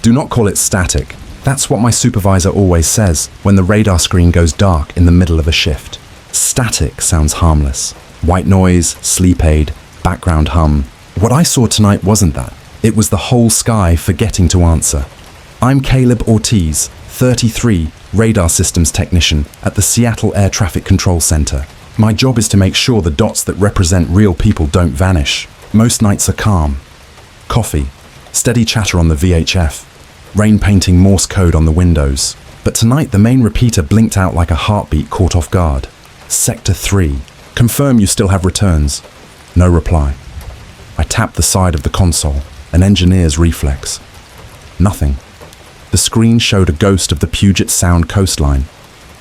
Do not call it static. That's what my supervisor always says when the radar screen goes dark in the middle of a shift. Static sounds harmless. White noise, sleep aid, background hum. What I saw tonight wasn't that. It was the whole sky forgetting to answer. I'm Caleb Ortiz, 33, radar systems technician at the Seattle Air Traffic Control Center. My job is to make sure the dots that represent real people don't vanish. Most nights are calm. Coffee, steady chatter on the VHF, rain painting Morse code on the windows. But tonight the main repeater blinked out like a heartbeat caught off guard. Sector 3. Confirm you still have returns. No reply. I tapped the side of the console, an engineer's reflex. Nothing. The screen showed a ghost of the Puget Sound coastline,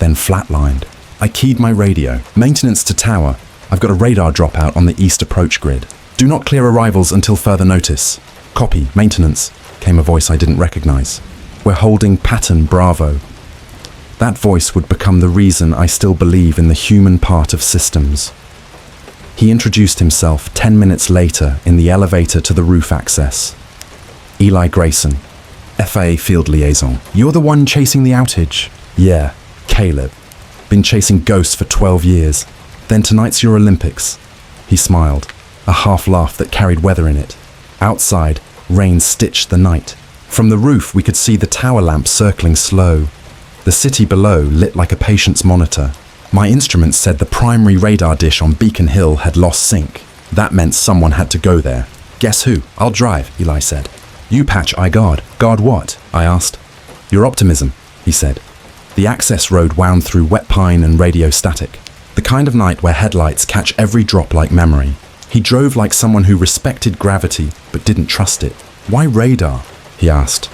then flatlined. I keyed my radio. Maintenance to tower. I've got a radar dropout on the east approach grid. Do not clear arrivals until further notice. Copy, maintenance, came a voice I didn't recognize. We're holding pattern Bravo. That voice would become the reason I still believe in the human part of systems. He introduced himself 10 minutes later in the elevator to the roof access. Eli Grayson, FAA field liaison. You're the one chasing the outage? Yeah, Caleb. Been chasing ghosts for 12 years. Then tonight's your Olympics. He smiled, a half laugh that carried weather in it. Outside, rain stitched the night. From the roof, we could see the tower lamp circling slow. The city below lit like a patient's monitor. My instruments said the primary radar dish on Beacon Hill had lost sync. That meant someone had to go there. Guess who? I'll drive, Eli said. You patch, I guard. Guard what? I asked. Your optimism, he said. The access road wound through wet pine and radio static. The kind of night where headlights catch every drop like memory. He drove like someone who respected gravity but didn't trust it. Why radar? He asked.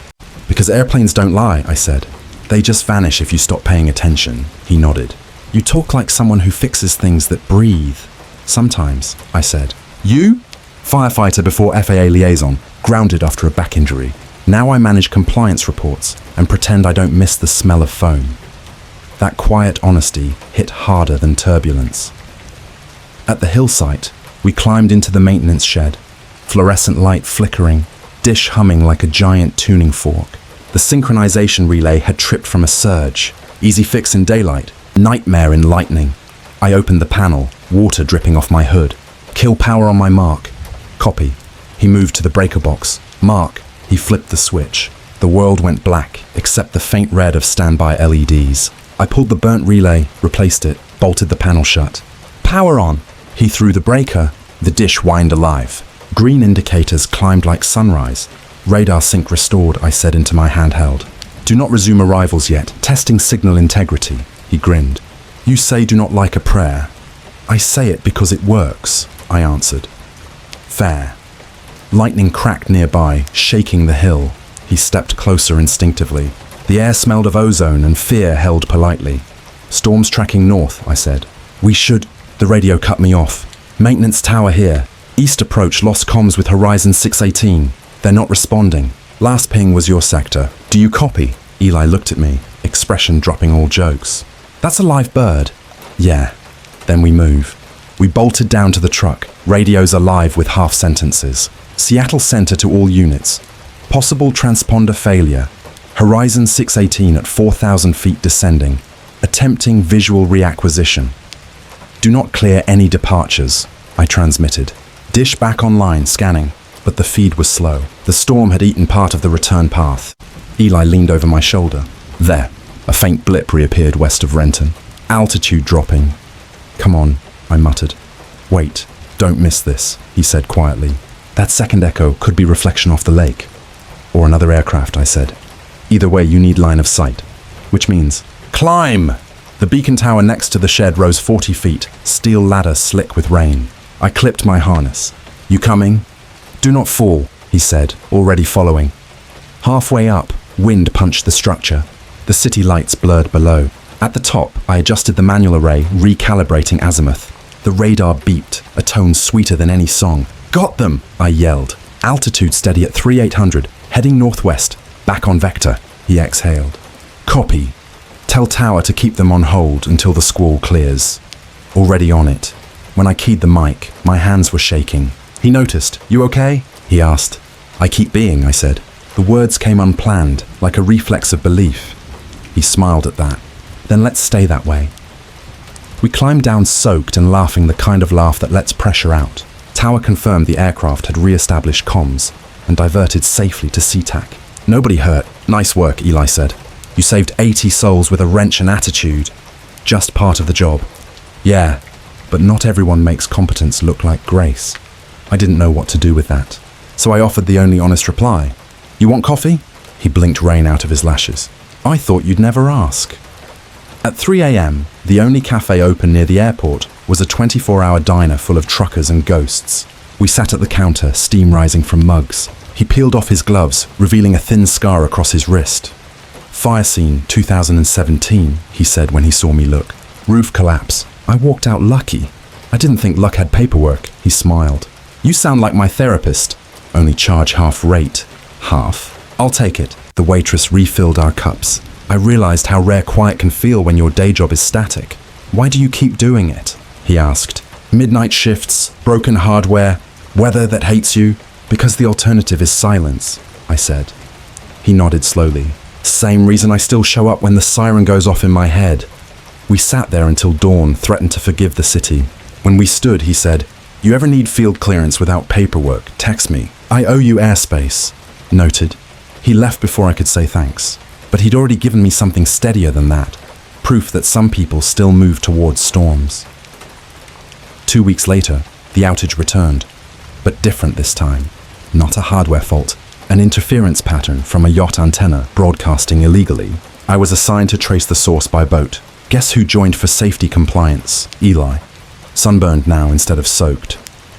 Because airplanes don't lie, I said. They just vanish if you stop paying attention, he nodded. You talk like someone who fixes things that breathe. Sometimes, I said. You? Firefighter before FAA liaison, grounded after a back injury. Now I manage compliance reports and pretend I don't miss the smell of foam. That quiet honesty hit harder than turbulence. At the hill site, we climbed into the maintenance shed, fluorescent light flickering, dish humming like a giant tuning fork. The synchronization relay had tripped from a surge. Easy fix in daylight, nightmare in lightning. I opened the panel, water dripping off my hood. Kill power on my mark. Copy. He moved to the breaker box. Mark. He flipped the switch. The world went black, except the faint red of standby LEDs. I pulled the burnt relay, replaced it, bolted the panel shut. Power on. He threw the breaker. The dish whined alive. Green indicators climbed like sunrise. Radar sync restored, I said into my handheld. Do not resume arrivals yet. Testing signal integrity. He grinned. You say do not like a prayer. I say it because it works, I answered. Fair. Lightning cracked nearby, shaking the hill. He stepped closer instinctively. The air smelled of ozone and fear held politely. Storm's tracking north, I said. We should... The radio cut me off. Maintenance tower here. East approach lost comms with Horizon 618. They're not responding. Last ping was your sector. Do you copy? Eli looked at me, expression dropping all jokes. That's a live bird. Yeah. Then we move. We bolted down to the truck, radios alive with half sentences. Seattle Center to all units. Possible transponder failure. Horizon 618 at 4,000 feet descending. Attempting visual reacquisition. Do not clear any departures, I transmitted. Dish back online, scanning. But the feed was slow. The storm had eaten part of the return path. Eli leaned over my shoulder. There. A faint blip reappeared west of Renton. Altitude dropping. Come on, I muttered. Wait, don't miss this, he said quietly. That second echo could be reflection off the lake. Or another aircraft, I said. Either way, you need line of sight. Which means, climb! The beacon tower next to the shed rose 40 feet, steel ladder slick with rain. I clipped my harness. You coming? Do not fall, he said, already following. Halfway up, wind punched the structure. The city lights blurred below. At the top, I adjusted the manual array, recalibrating azimuth. The radar beeped, a tone sweeter than any song. Got them, I yelled. Altitude steady at 3800, heading northwest. Back on vector, he exhaled. Copy. Tell tower to keep them on hold until the squall clears. Already on it. When I keyed the mic, my hands were shaking. He noticed. You okay? He asked. I keep being, I said. The words came unplanned, like a reflex of belief. He smiled at that. Then let's stay that way. We climbed down soaked and laughing, the kind of laugh that lets pressure out. Tower confirmed the aircraft had re-established comms and diverted safely to SeaTac. Nobody hurt. Nice work, Eli said. You saved 80 souls with a wrench and attitude. Just part of the job. Yeah, but not everyone makes competence look like grace. I didn't know what to do with that. So I offered the only honest reply. You want coffee? He blinked rain out of his lashes. I thought you'd never ask. At 3 a.m., the only cafe open near the airport was a 24-hour diner full of truckers and ghosts. We sat at the counter, steam rising from mugs. He peeled off his gloves, revealing a thin scar across his wrist. Fire scene 2017, he said when he saw me look. Roof collapse. I walked out lucky. I didn't think luck had paperwork, he smiled. You sound like my therapist. Only charge half rate. Half? I'll take it. The waitress refilled our cups. I realized how rare quiet can feel when your day job is static. Why do you keep doing it? He asked. Midnight shifts, broken hardware, weather that hates you. Because the alternative is silence, I said. He nodded slowly. Same reason I still show up when the siren goes off in my head. We sat there until dawn, threatened to forgive the city. When we stood, he said, You ever need field clearance without paperwork, text me. I owe you airspace. Noted. He left before I could say thanks. But he'd already given me something steadier than that. Proof that some people still move towards storms. 2 weeks later, the outage returned. But different this time. Not a hardware fault. An interference pattern from a yacht antenna broadcasting illegally. I was assigned to trace the source by boat. Guess who joined for safety compliance? Eli. Sunburned now instead of soaked.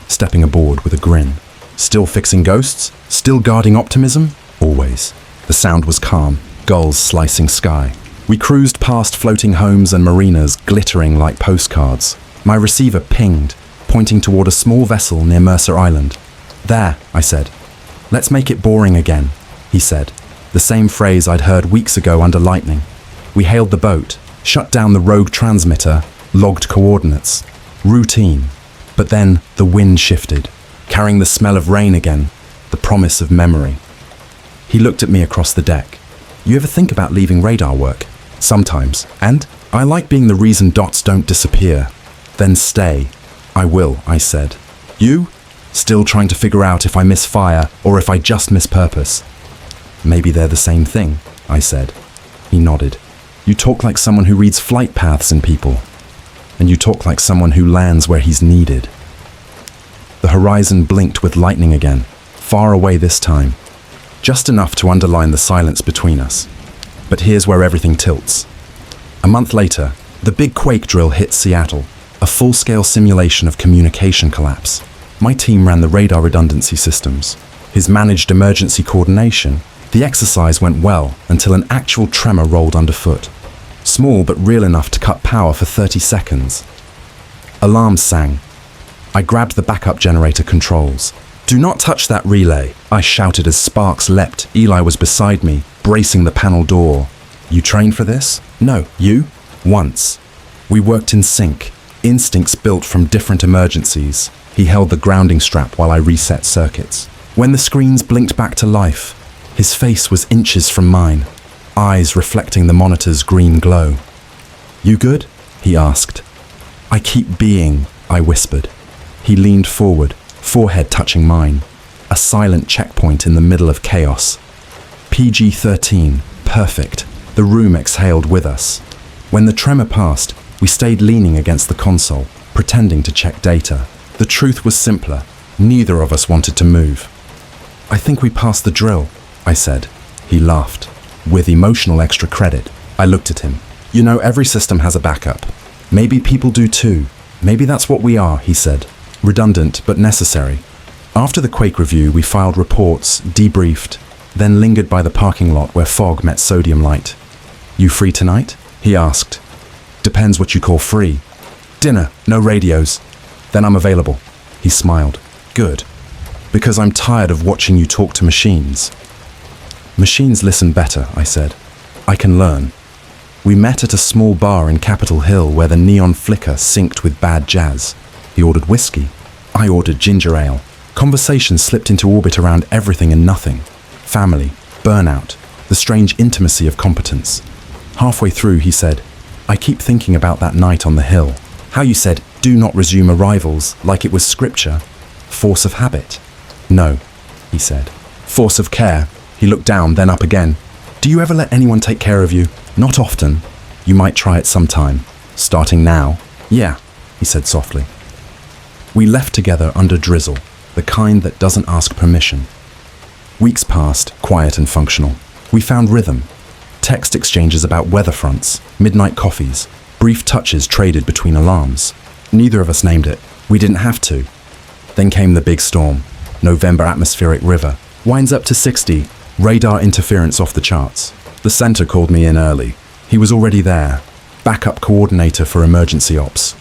Stepping aboard with a grin. Still fixing ghosts? Still guarding optimism? Always. The sound was calm. Gulls slicing sky. We cruised past floating homes and marinas glittering like postcards. My receiver pinged, pointing toward a small vessel near Mercer Island. There, I said. Let's make it boring again, he said. The same phrase I'd heard weeks ago under lightning. We hailed the boat, shut down the rogue transmitter, logged coordinates. Routine. But then the wind shifted, carrying the smell of rain again, the promise of memory. He looked at me across the deck. You ever think about leaving radar work? Sometimes. And I like being the reason dots don't disappear. Then stay. I will, I said. You? Still trying to figure out if I miss fire or if I just miss purpose. Maybe they're the same thing, I said. He nodded. You talk like someone who reads flight paths in people. And you talk like someone who lands where he's needed. The horizon blinked with lightning again, far away this time. Just enough to underline the silence between us. But here's where everything tilts. A month later, the big quake drill hit Seattle, a full-scale simulation of communication collapse. My team ran the radar redundancy systems. His managed emergency coordination. The exercise went well until an actual tremor rolled underfoot. Small but real enough to cut power for 30 seconds. Alarms sang. I grabbed the backup generator controls. Do not touch that relay, I shouted as sparks leapt. Eli was beside me, bracing the panel door. You trained for this? No, you? Once. We worked in sync, instincts built from different emergencies. He held the grounding strap while I reset circuits. When the screens blinked back to life, his face was inches from mine, eyes reflecting the monitor's green glow. You good? He asked. I keep being, I whispered. He leaned forward, forehead touching mine. A silent checkpoint in the middle of chaos. PG-13, perfect. The room exhaled with us. When the tremor passed, we stayed leaning against the console, pretending to check data. The truth was simpler. Neither of us wanted to move. I think we passed the drill, I said. He laughed. With emotional extra credit, I looked at him. You know, every system has a backup. Maybe people do too. Maybe that's what we are, he said. Redundant, but necessary. After the quake review, we filed reports, debriefed, then lingered by the parking lot where fog met sodium light. You free tonight? He asked. Depends what you call free. Dinner, no radios. Then I'm available. He smiled. Good. Because I'm tired of watching you talk to machines. Machines listen better, I said. I can learn. We met at a small bar in Capitol Hill where the neon flicker synced with bad jazz. He ordered whiskey. I ordered ginger ale. Conversation slipped into orbit around everything and nothing. Family, burnout, the strange intimacy of competence. Halfway through, he said, "I keep thinking about that night on the hill. How you said, 'Do not resume arrivals,' like it was scripture. Force of habit." "No," he said. "Force of care." He looked down, then up again. "Do you ever let anyone take care of you?" "Not often. You might try it sometime. Starting now." "Yeah," he said softly. We left together under drizzle, the kind that doesn't ask permission. Weeks passed, quiet and functional. We found rhythm. Text exchanges about weather fronts, midnight coffees, brief touches traded between alarms. Neither of us named it. We didn't have to. Then came the big storm. November atmospheric river. Winds up to 60. Radar interference off the charts. The center called me in early. He was already there. Backup coordinator for emergency ops.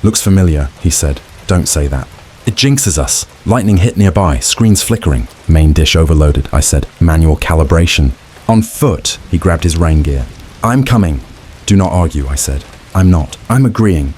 "Looks familiar," he said. "Don't say that. It jinxes us. Lightning hit nearby, screens flickering." "Main dish overloaded," I said. "Manual calibration." "On foot," he grabbed his rain gear. "I'm coming." "Do not argue," I said. "I'm not. I'm agreeing."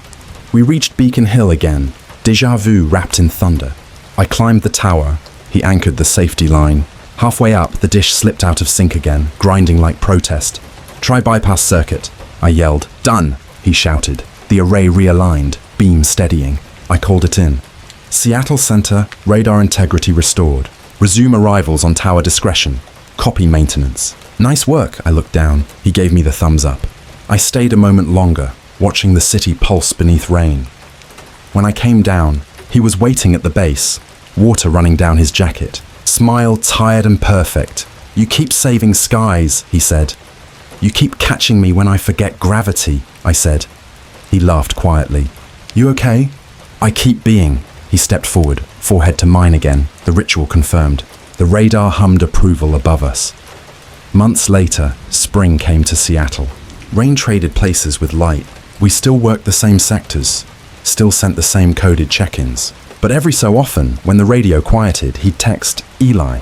We reached Beacon Hill again. Déjà vu wrapped in thunder. I climbed the tower. He anchored the safety line. Halfway up, the dish slipped out of sync again, grinding like protest. "Try bypass circuit," I yelled. "Done," he shouted. The array realigned, beam steadying. I called it in. Seattle Center, radar integrity restored. Resume arrivals on tower discretion. Copy maintenance. "Nice work," I looked down. He gave me the thumbs up. I stayed a moment longer, watching the city pulse beneath rain. When I came down, he was waiting at the base, water running down his jacket. Smile tired and perfect. "You keep saving skies," he said. "You keep catching me when I forget gravity," I said. He laughed quietly. "You okay?" "I keep being." He stepped forward, forehead to mine again, the ritual confirmed. The radar hummed approval above us. Months later, spring came to Seattle. Rain traded places with light. We still worked the same sectors, still sent the same coded check-ins. But every so often, when the radio quieted, he'd text, "Eli.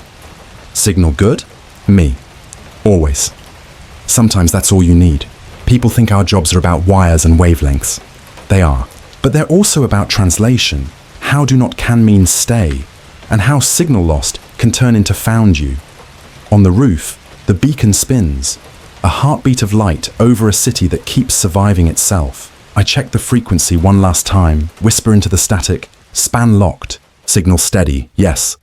Signal good?" "Me. Always." Sometimes that's all you need. People think our jobs are about wires and wavelengths. They are. But they're also about translation. How do not can mean stay, and how signal lost can turn into found you. On the roof, the beacon spins, a heartbeat of light over a city that keeps surviving itself. I check the frequency one last time, whisper into the static, "Span locked, signal steady, yes."